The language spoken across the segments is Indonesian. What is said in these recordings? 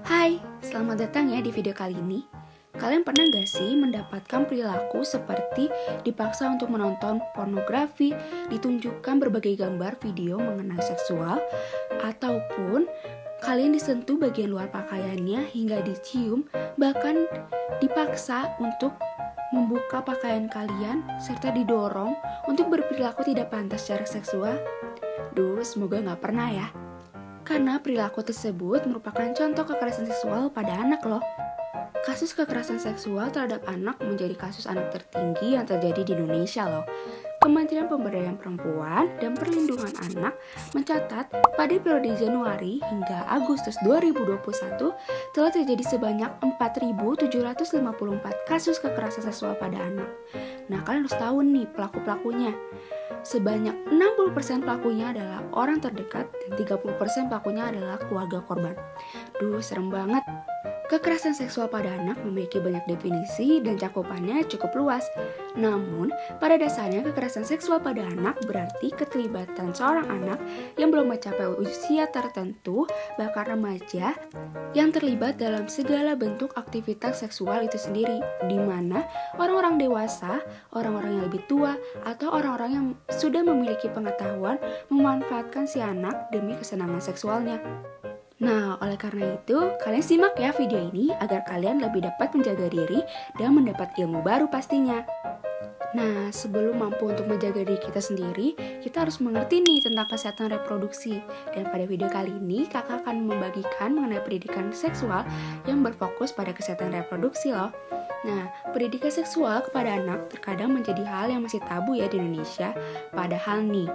Hai, selamat datang ya di video kali ini. Kalian pernah gak sih mendapatkan perilaku seperti dipaksa untuk menonton pornografi, ditunjukkan berbagai gambar video mengenai seksual, ataupun kalian disentuh bagian luar pakaiannya hingga dicium, bahkan dipaksa untuk membuka pakaian kalian, serta didorong untuk berperilaku tidak pantas secara seksual? Duh, semoga gak pernah ya. Karena perilaku tersebut merupakan contoh kekerasan seksual pada anak loh. Kasus kekerasan seksual terhadap anak menjadi kasus anak tertinggi yang terjadi di Indonesia loh. Kementerian Pemberdayaan Perempuan dan Perlindungan Anak mencatat pada periode Januari hingga Agustus 2021 telah terjadi sebanyak 4.754 kasus kekerasan seksual pada anak. Nah, kalian harus tahu nih pelaku-pelakunya. Sebanyak 60% pelakunya adalah orang terdekat dan 30% pelakunya adalah keluarga korban. Duh, serem banget. Kekerasan seksual pada anak memiliki banyak definisi dan cakupannya cukup luas. Namun, pada dasarnya kekerasan seksual pada anak berarti keterlibatan seorang anak yang belum mencapai usia tertentu, bahkan remaja, yang terlibat dalam segala bentuk aktivitas seksual itu sendiri, di mana orang-orang dewasa, orang-orang yang lebih tua, atau orang-orang yang sudah memiliki pengetahuan memanfaatkan si anak demi kesenangan seksualnya. Nah, oleh karena itu, kalian simak ya video ini agar kalian lebih dapat menjaga diri dan mendapat ilmu baru pastinya. Nah, sebelum mampu untuk menjaga diri kita sendiri, kita harus mengerti nih tentang kesehatan reproduksi. Dan pada video kali ini, kakak akan membagikan mengenai pendidikan seksual yang berfokus pada kesehatan reproduksi loh. Nah, pendidikan seksual kepada anak terkadang menjadi hal yang masih tabu ya di Indonesia. Padahal nih,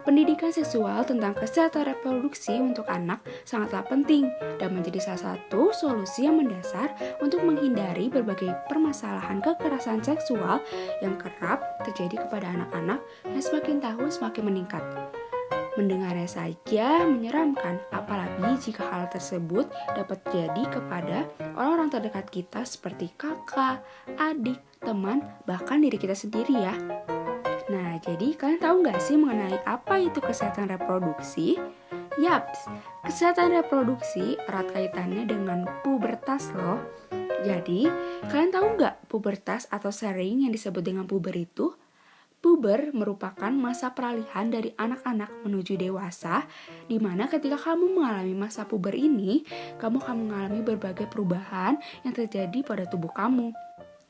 pendidikan seksual tentang kesehatan reproduksi untuk anak sangatlah penting dan menjadi salah satu solusi yang mendasar untuk menghindari berbagai permasalahan kekerasan seksual yang kerap terjadi kepada anak-anak yang semakin tahun semakin meningkat. Mendengarnya saja menyeramkan, apalagi jika hal tersebut dapat terjadi kepada orang-orang terdekat kita seperti kakak, adik, teman, bahkan diri kita sendiri ya. Nah, jadi kalian tahu nggak sih mengenai apa itu kesehatan reproduksi? Yaps, kesehatan reproduksi erat kaitannya dengan pubertas loh. Jadi, kalian tahu nggak pubertas atau sering yang disebut dengan puber itu? Puber merupakan masa peralihan dari anak-anak menuju dewasa, di mana ketika kamu mengalami masa puber ini, kamu akan mengalami berbagai perubahan yang terjadi pada tubuh kamu.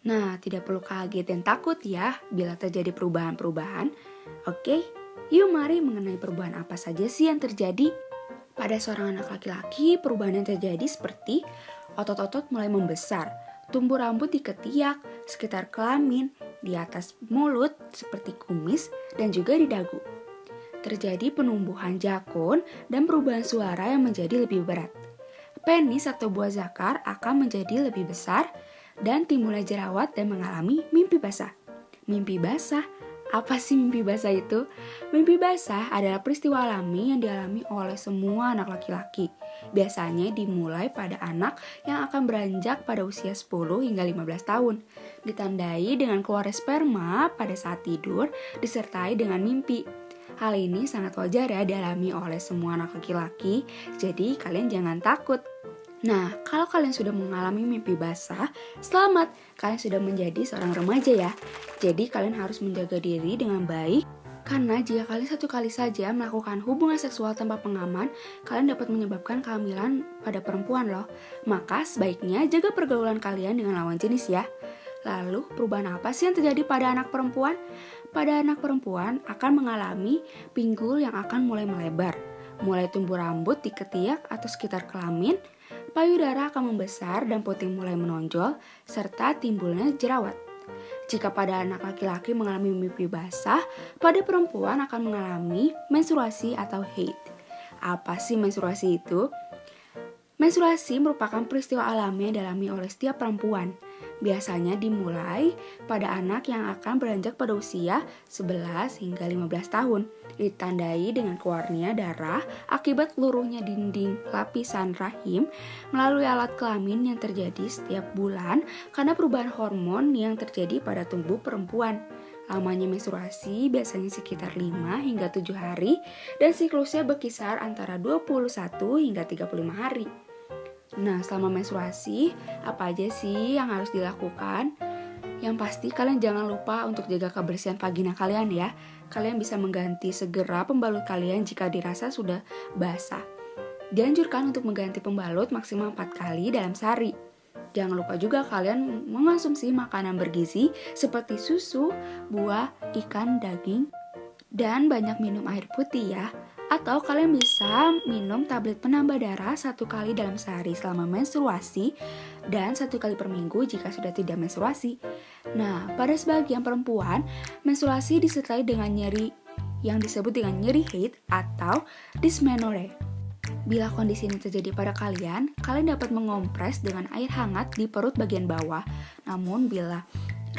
Nah, tidak perlu kaget dan takut ya bila terjadi perubahan-perubahan. Oke, yuk mari mengenai perubahan apa saja sih yang terjadi. Pada seorang anak laki-laki, perubahan yang terjadi seperti otot-otot mulai membesar, tumbuh rambut di ketiak, sekitar kelamin, di atas mulut seperti kumis, dan juga di dagu. Terjadi penumbuhan jakun dan perubahan suara yang menjadi lebih berat. Penis atau buah zakar akan menjadi lebih besar dan timbulnya jerawat dan mengalami mimpi basah. Mimpi basah? Apa sih mimpi basah itu? Mimpi basah adalah peristiwa alami yang dialami oleh semua anak laki-laki. Biasanya dimulai pada anak yang akan beranjak pada usia 10 hingga 15 tahun. Ditandai dengan keluar sperma pada saat tidur, disertai dengan mimpi. Hal ini sangat wajar ya dialami oleh semua anak laki-laki, jadi kalian jangan takut. Nah, kalau kalian sudah mengalami mimpi basah, selamat, kalian sudah menjadi seorang remaja ya. Jadi kalian harus menjaga diri dengan baik, karena jika kalian satu kali saja melakukan hubungan seksual tanpa pengaman, kalian dapat menyebabkan kehamilan pada perempuan loh. Maka sebaiknya jaga pergaulan kalian dengan lawan jenis ya. Lalu, perubahan apa sih yang terjadi pada anak perempuan? Pada anak perempuan akan mengalami pinggul yang akan mulai melebar, mulai tumbuh rambut di ketiak atau sekitar kelamin, payudara akan membesar dan puting mulai menonjol, serta timbulnya jerawat. Jika pada anak laki-laki mengalami mimpi basah, pada perempuan akan mengalami menstruasi atau haid. Apa sih menstruasi itu? Menstruasi merupakan peristiwa alami yang dialami oleh setiap perempuan. Biasanya dimulai pada anak yang akan beranjak pada usia 11 hingga 15 tahun. Ditandai dengan keluarnya darah akibat luruhnya dinding lapisan rahim melalui alat kelamin yang terjadi setiap bulan karena perubahan hormon yang terjadi pada tubuh perempuan. Lamanya menstruasi biasanya sekitar 5 hingga 7 hari dan siklusnya berkisar antara 21 hingga 35 hari. Nah, selama menstruasi, apa aja sih yang harus dilakukan? Yang pasti kalian jangan lupa untuk jaga kebersihan vagina kalian ya. Kalian bisa mengganti segera pembalut kalian jika dirasa sudah basah. Dianjurkan untuk mengganti pembalut maksimal 4 kali dalam sehari. Jangan lupa juga kalian mengonsumsi makanan bergizi seperti susu, buah, ikan, daging, dan banyak minum air putih ya. Atau kalian bisa minum tablet penambah darah 1 kali dalam sehari selama menstruasi dan 1 kali per minggu jika sudah tidak menstruasi. Nah, pada sebagian perempuan, menstruasi disertai dengan nyeri yang disebut dengan nyeri haid atau dysmenorrhea. Bila kondisi ini terjadi pada kalian dapat mengompres dengan air hangat di perut bagian bawah. Namun bila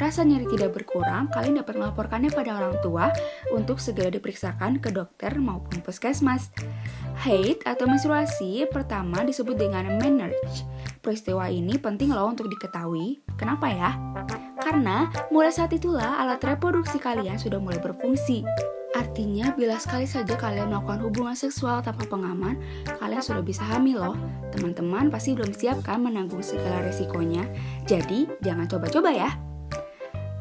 rasa nyeri tidak berkurang, kalian dapat melaporkannya pada orang tua untuk segera diperiksakan ke dokter maupun puskesmas. Haid atau menstruasi pertama disebut dengan menarche. Peristiwa ini penting loh untuk diketahui. Kenapa ya? Karena mulai saat itulah alat reproduksi kalian sudah mulai berfungsi. Artinya, bila sekali saja kalian melakukan hubungan seksual tanpa pengaman, kalian sudah bisa hamil loh. Teman-teman pasti belum siap kan menanggung segala resikonya. Jadi, jangan coba-coba ya.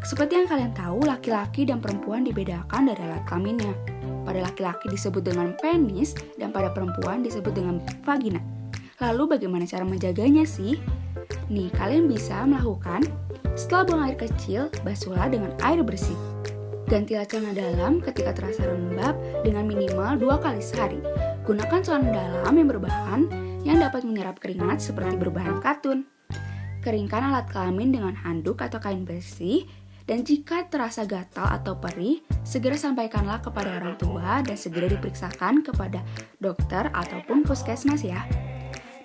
Seperti yang kalian tahu, laki-laki dan perempuan dibedakan dari alat kelaminnya. Pada laki-laki disebut dengan penis dan pada perempuan disebut dengan vagina. Lalu bagaimana cara menjaganya sih? Nih, kalian bisa melakukan setelah buang air kecil, basuhlah dengan air bersih. Gantilah celana dalam ketika terasa lembab dengan minimal 2 kali sehari. Gunakan celana dalam yang berbahan yang dapat menyerap keringat seperti berbahan katun. Keringkan alat kelamin dengan handuk atau kain bersih. Dan jika terasa gatal atau perih, segera sampaikanlah kepada orang tua dan segera diperiksakan kepada dokter ataupun puskesmas ya.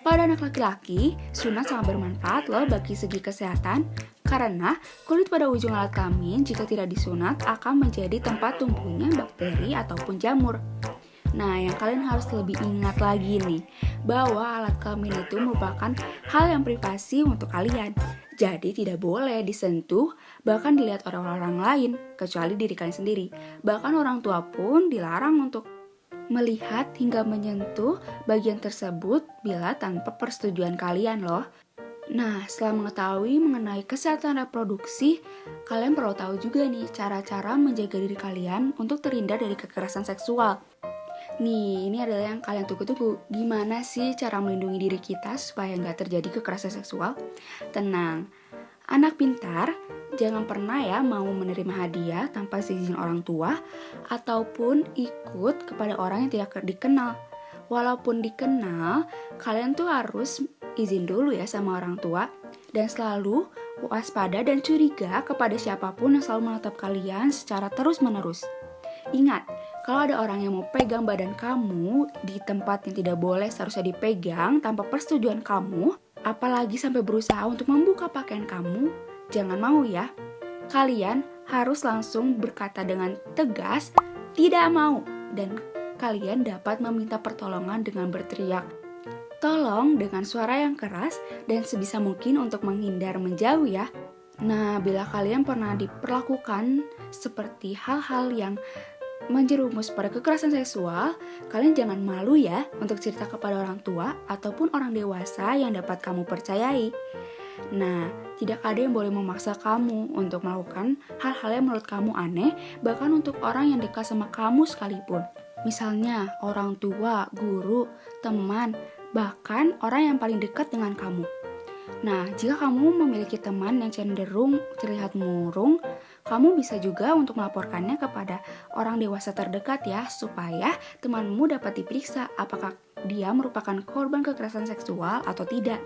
Pada anak laki-laki, sunat sangat bermanfaat loh bagi segi kesehatan karena kulit pada ujung alat kelamin jika tidak disunat akan menjadi tempat tumbuhnya bakteri ataupun jamur. Nah, yang kalian harus lebih ingat lagi nih, bahwa alat kelamin itu merupakan hal yang privasi untuk kalian. Jadi tidak boleh disentuh, bahkan dilihat orang-orang lain, kecuali diri kalian sendiri. Bahkan orang tua pun dilarang untuk melihat hingga menyentuh bagian tersebut bila tanpa persetujuan kalian loh. Nah, setelah mengetahui mengenai kesehatan reproduksi, kalian perlu tahu juga nih cara-cara menjaga diri kalian untuk terhindar dari kekerasan seksual. Nih, ini adalah yang kalian tunggu-tunggu. Gimana sih cara melindungi diri kita supaya nggak terjadi kekerasan seksual? Tenang, anak pintar, jangan pernah ya mau menerima hadiah tanpa izin orang tua ataupun ikut kepada orang yang tidak dikenal. Walaupun dikenal, kalian tuh harus izin dulu ya sama orang tua dan selalu waspada dan curiga kepada siapapun yang selalu menatap kalian secara terus-menerus. Ingat, kalau ada orang yang mau pegang badan kamu di tempat yang tidak boleh seharusnya dipegang tanpa persetujuan kamu, apalagi sampai berusaha untuk membuka pakaian kamu, jangan mau ya. Kalian harus langsung berkata dengan tegas, tidak mau, dan kalian dapat meminta pertolongan dengan berteriak, tolong dengan suara yang keras dan sebisa mungkin untuk menghindar menjauh ya. Nah, bila kalian pernah diperlakukan seperti hal-hal yang menjerumus pada kekerasan seksual, kalian jangan malu ya untuk cerita kepada orang tua ataupun orang dewasa yang dapat kamu percayai. Nah, tidak ada yang boleh memaksa kamu untuk melakukan hal-hal yang menurut kamu aneh, bahkan untuk orang yang dekat sama kamu sekalipun. Misalnya, orang tua, guru, teman, bahkan orang yang paling dekat dengan kamu. Nah, jika kamu memiliki teman yang cenderung terlihat murung, kamu bisa juga untuk melaporkannya kepada orang dewasa terdekat ya, supaya temanmu dapat diperiksa apakah dia merupakan korban kekerasan seksual atau tidak.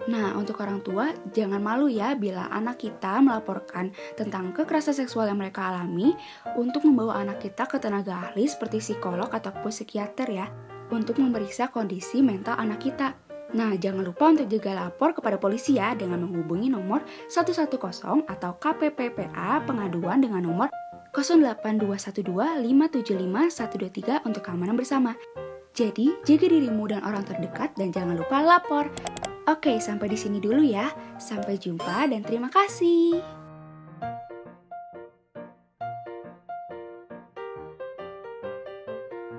Nah, untuk orang tua, jangan malu ya bila anak kita melaporkan tentang kekerasan seksual yang mereka alami untuk membawa anak kita ke tenaga ahli seperti psikolog ataupun psikiater ya, untuk memeriksa kondisi mental anak kita. Nah, jangan lupa untuk juga lapor kepada polisi ya dengan menghubungi nomor 110 atau KPPPA pengaduan dengan nomor 08212575123 untuk keamanan bersama. Jadi, jaga dirimu dan orang terdekat dan jangan lupa lapor. Oke, sampai di sini dulu ya. Sampai jumpa dan terima kasih.